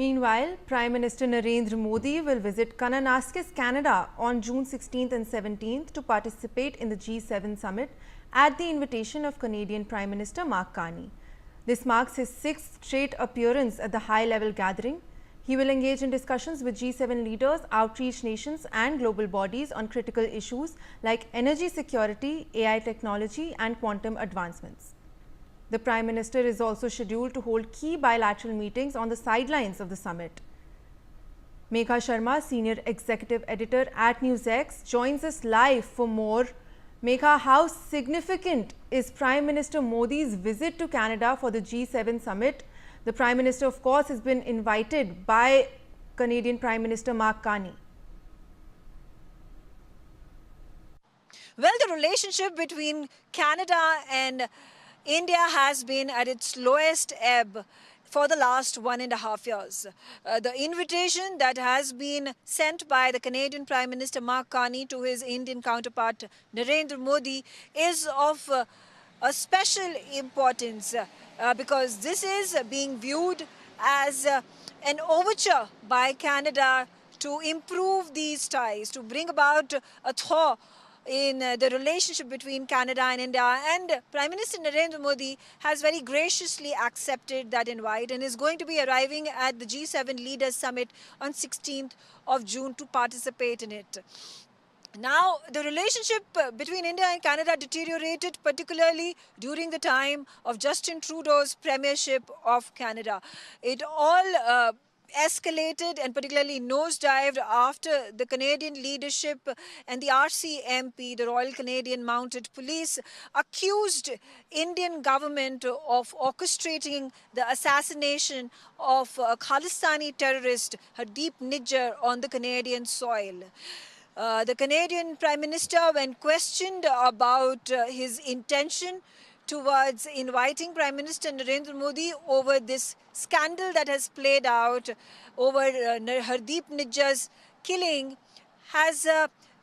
Meanwhile, Prime Minister Narendra Modi will visit Kananaskis, Canada on June 16th and 17th to participate in the G7 summit at the invitation of Canadian Prime Minister Mark Carney. This marks his sixth straight appearance at the high-level gathering. He will engage in discussions with G7 leaders, outreach nations and global bodies on critical issues like energy security, AI technology and quantum advancements. The Prime Minister is also scheduled to hold key bilateral meetings on the sidelines of the summit. Megha Sharma, Senior Executive Editor at NewsX, joins us live for more. Megha, how significant is Prime Minister Modi's visit to Canada for the G7 summit? The Prime Minister, of course, has been invited by Canadian Prime Minister Mark Carney. Well, the relationship between Canada and India has been at its lowest ebb for the last 1.5 years. The invitation that has been sent by the Canadian Prime Minister Mark Carney to his Indian counterpart Narendra Modi is of a special importance because this is being viewed as an overture by Canada to improve these ties, to bring about a thaw in the relationship between Canada and India. And Prime Minister Narendra Modi has very graciously accepted that invite and is going to be arriving at the G7 Leaders Summit on 16th of June to participate in it. Now, the relationship between India and Canada deteriorated particularly during the time of Justin Trudeau's premiership of Canada. It all escalated and particularly nosedived after the Canadian leadership and the RCMP, the Royal Canadian Mounted Police, accused Indian government of orchestrating the assassination of a Khalistani terrorist, Hardeep Nijjar, on the Canadian soil. The Canadian Prime Minister, when questioned about his intention towards inviting Prime Minister Narendra Modi over this scandal that has played out over Hardeep Nijjar's killing, has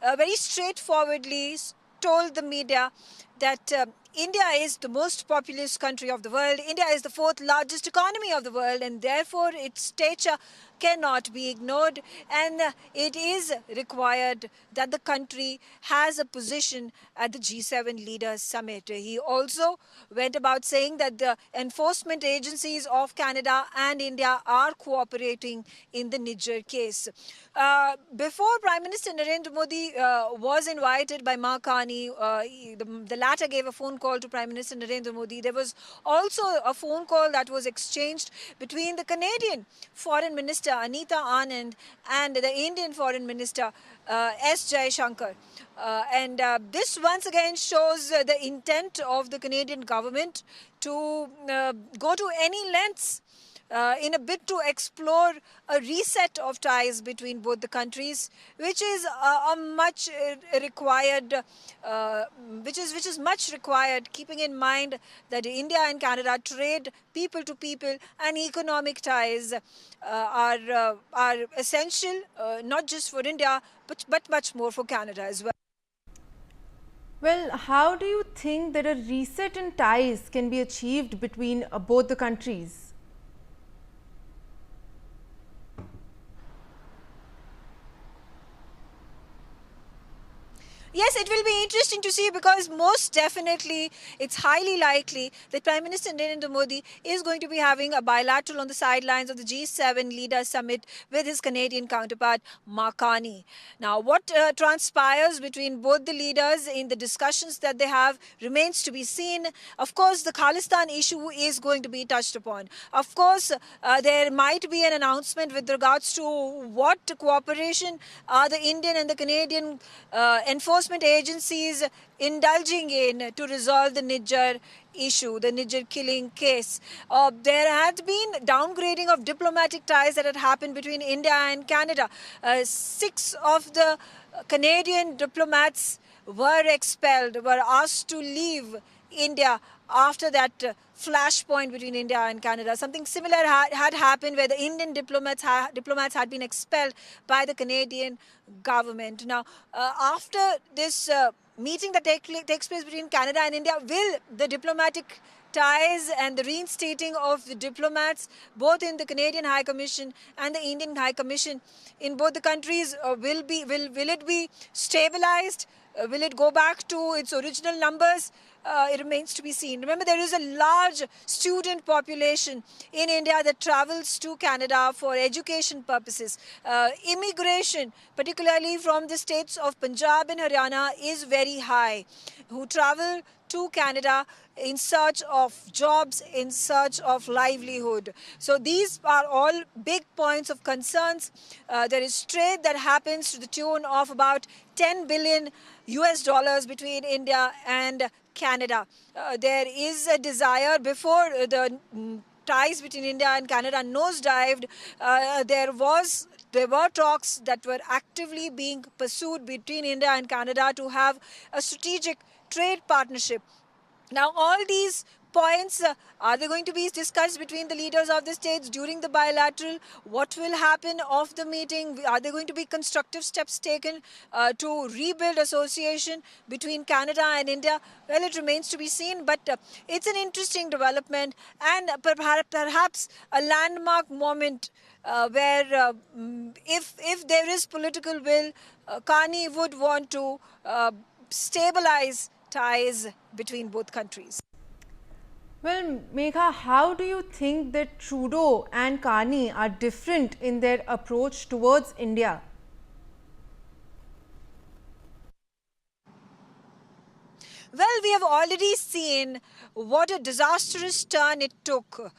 very straightforwardly told the media that India is the most populous country of the world. India is the fourth largest economy of the world, and therefore its stature cannot be ignored, and it is required that the country has a position at the G7 Leaders Summit. He also went about saying that the enforcement agencies of Canada and India are cooperating in the Nijjar case. Before Prime Minister Narendra Modi was invited by Mark Carney, the latter gave a phone call to Prime Minister Narendra Modi. There was also a phone call that was exchanged between the Canadian Foreign Minister Anita Anand and the Indian Foreign Minister S. Jaishankar. And this once again shows the intent of the Canadian government to go to any lengths in a bid to explore a reset of ties between both the countries, which is much required, which is much required, keeping in mind that India and Canada trade people to people, and economic ties are essential not just for India but much more for Canada as well. Well, how do you think that a reset in ties can be achieved between both the countries? Yes, it will be interesting to see, because most definitely it's highly likely that Prime Minister Narendra Modi is going to be having a bilateral on the sidelines of the G7 Leaders Summit with his Canadian counterpart Mark Carney. Now, what transpires between both the leaders in the discussions that they have remains to be seen. Of course, the Khalistan issue is going to be touched upon. Of course, there might be an announcement with regards to what cooperation are the Indian and the Canadian enforcement agencies indulging in to resolve the Nijjar issue, the Nijjar killing case. There had been downgrading of diplomatic ties that had happened between India and Canada. 6 of the Canadian diplomats were expelled, were asked to leave India after that flashpoint between India and Canada. Something similar had happened where the Indian diplomats had been expelled by the Canadian government. Now, after this meeting that takes place between Canada and India, will the diplomatic ties and the reinstating of the diplomats, both in the Canadian High Commission and the Indian High Commission in both the countries, will it be stabilized? Will it go back to its original numbers? It remains to be seen. Remember, there is a large student population in India that travels to Canada for education purposes. Immigration, particularly from the states of Punjab and Haryana, is very high, who travel to Canada in search of jobs, in search of livelihood. So these are all big points of concerns. There is trade that happens to the tune of about 10 billion US dollars between India and Canada. There is a desire before the ties between India and Canada nosedived. There were talks that were actively being pursued between India and Canada to have a strategic trade partnership. Now, all these points, are they going to be discussed between the leaders of the states during the bilateral? What will happen of the meeting? Are there going to be constructive steps taken to rebuild association between Canada and India? Well, it remains to be seen, but it's an interesting development and perhaps a landmark moment where if there is political will, Carney would want to stabilize ties between both countries. Well, Megha, how do you think that Trudeau and Carney are different in their approach towards India? Well, we have already seen what a disastrous turn it took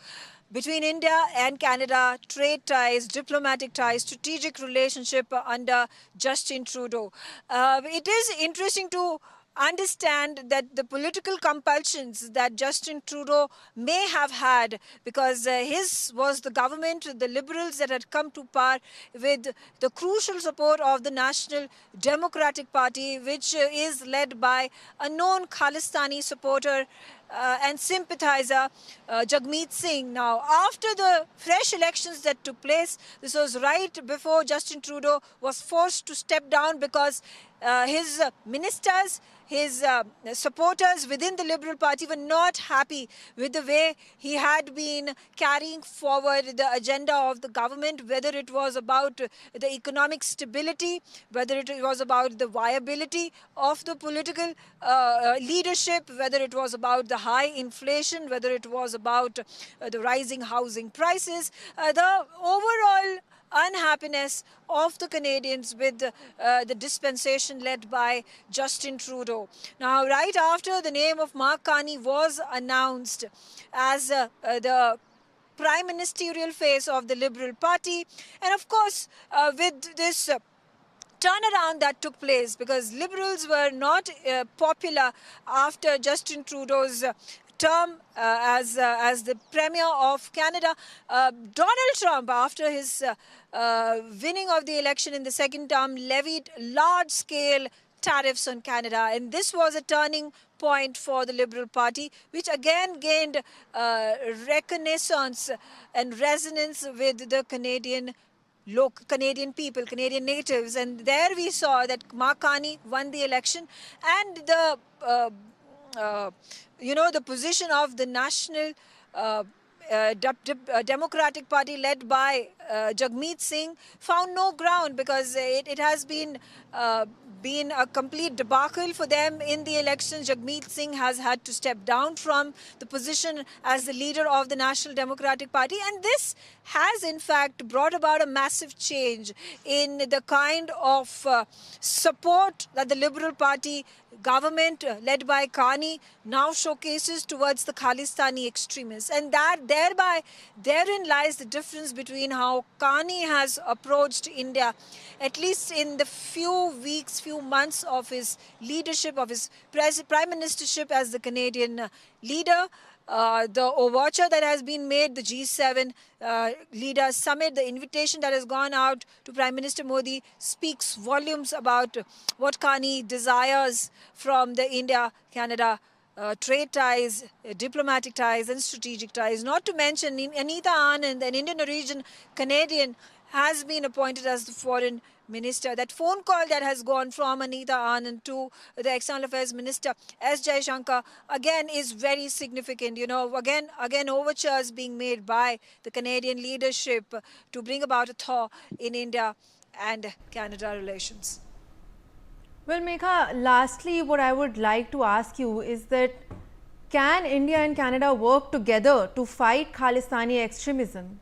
between India and Canada, trade ties, diplomatic ties, strategic relationship under Justin Trudeau. It is interesting to understand that the political compulsions that Justin Trudeau may have had, because his was the government, the Liberals that had come to power with the crucial support of the National Democratic Party, which is led by a known Khalistani supporter and sympathizer, Jagmeet Singh. Now, after the fresh elections that took place, this was right before Justin Trudeau was forced to step down because his ministers, his supporters within the Liberal Party were not happy with the way he had been carrying forward the agenda of the government, whether it was about the economic stability, whether it was about the viability of the political leadership, whether it was about the high inflation, whether it was about the rising housing prices, the overall unhappiness of the Canadians with the dispensation led by Justin Trudeau. Now, right after the name of Mark Carney was announced as the prime ministerial face of the Liberal Party, and of course with this turnaround that took place, because Liberals were not popular after Justin Trudeau's term as the Premier of Canada. Donald Trump, after his winning of the election in the second term, levied large-scale tariffs on Canada, and this was a turning point for the Liberal Party, which again gained reconnaissance and resonance with the Canadian people, Canadian natives. And there we saw that Mark Carney won the election, and the the position of the National Democratic Party led by Jagmeet Singh found no ground, because it has been a complete debacle for them in the elections. Jagmeet Singh has had to step down from the position as the leader of the National Democratic Party, and this has in fact brought about a massive change in the kind of support that the Liberal Party government led by Carney now showcases towards the Khalistani extremists, and that therein lies the difference between how Carney has approached India, at least in the few months of his leadership, of his prime ministership as the Canadian leader. The overture that has been made, the G7 leaders summit, the invitation that has gone out to Prime Minister Modi speaks volumes about what Carney desires from the India-Canada trade ties, diplomatic ties and strategic ties. Not to mention Anita Anand, an Indian origin Canadian, has been appointed as the foreign Minister. That phone call that has gone from Anita Anand to the External Affairs Minister S. Jaishankar again is very significant. You know, again overtures being made by the Canadian leadership to bring about a thaw in India and Canada relations. Well, Megha, lastly, what I would like to ask you is that can India and Canada work together to fight Khalistani extremism?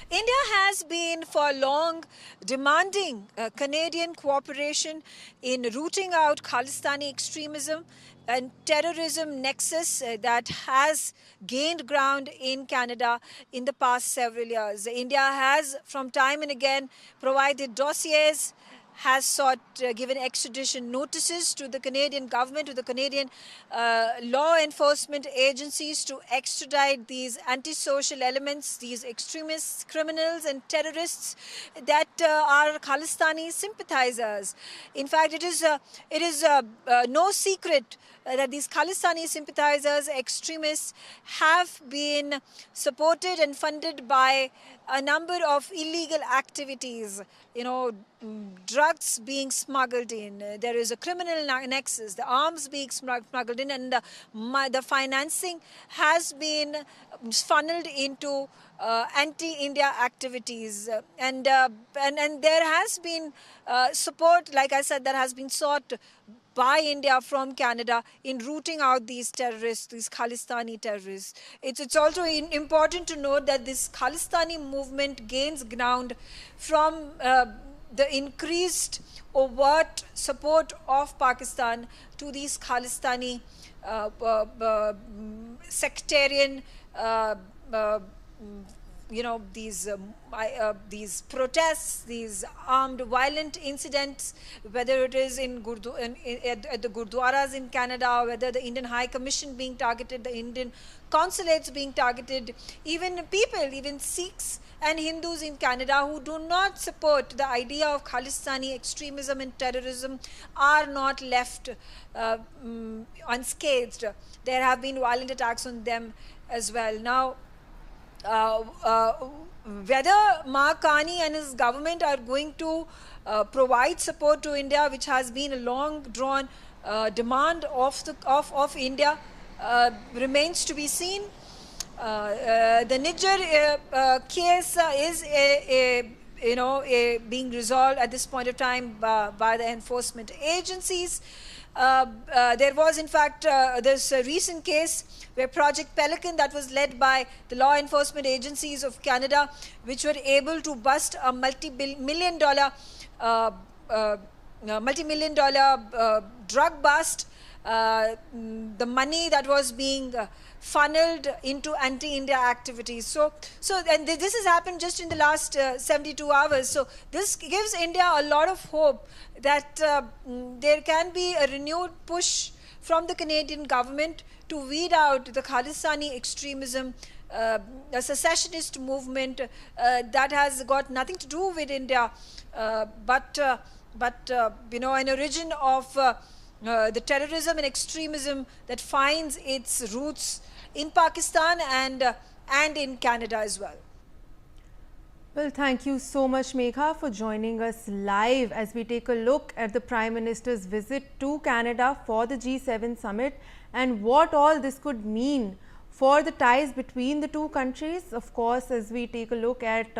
India has been for long demanding Canadian cooperation in rooting out Khalistani extremism and terrorism nexus that has gained ground in Canada in the past several years. India has from time and again provided dossiers, has sought given extradition notices to the Canadian government, to the Canadian law enforcement agencies to extradite these antisocial elements, these extremists, criminals and terrorists that are Khalistani sympathizers. In fact, it is no secret that these Khalistani sympathizers, extremists, have been supported and funded by a number of illegal activities, you know, drugs being smuggled in, there is a criminal nexus, the arms being smuggled in, and the financing has been funneled into anti-India activities, and there has been support, like I said, that has been sought by India from Canada in rooting out these terrorists, these Khalistani terrorists. It's also important to note that this Khalistani movement gains ground from the increased overt support of Pakistan to these Khalistani sectarian you know, these protests, these armed violent incidents, whether it is at the Gurdwaras in Canada, whether the Indian High Commission being targeted, the Indian consulates being targeted, even people, even Sikhs and Hindus in Canada who do not support the idea of Khalistani extremism and terrorism are not left unscathed. There have been violent attacks on them as well. Now, whether Mark Carney and his government are going to provide support to India, which has been a long drawn demand of India, remains to be seen. The Nijjar case is being resolved at this point of time by the enforcement agencies. There was in fact this recent case where Project Pelican, that was led by the law enforcement agencies of Canada, which were able to bust a multi-million dollar drug bust. The money that was being funneled into anti-India activities. And this has happened just in the last 72 hours. So this gives India a lot of hope that there can be a renewed push from the Canadian government to weed out the Khalistani extremism, a secessionist movement that has got nothing to do with India, but an origin of the terrorism and extremism that finds its roots in Pakistan and in Canada as well. Well, thank you so much, Megha, for joining us live as we take a look at the Prime Minister's visit to Canada for the G7 summit and what all this could mean for the ties between the two countries. Of course, as we take a look at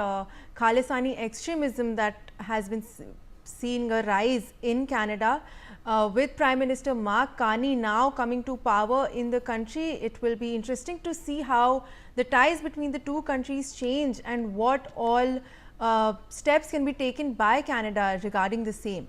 Khalistani extremism that has been seeing a rise in Canada, with Prime Minister Mark Carney now coming to power in the country, it will be interesting to see how the ties between the two countries change and what all steps can be taken by Canada regarding the same.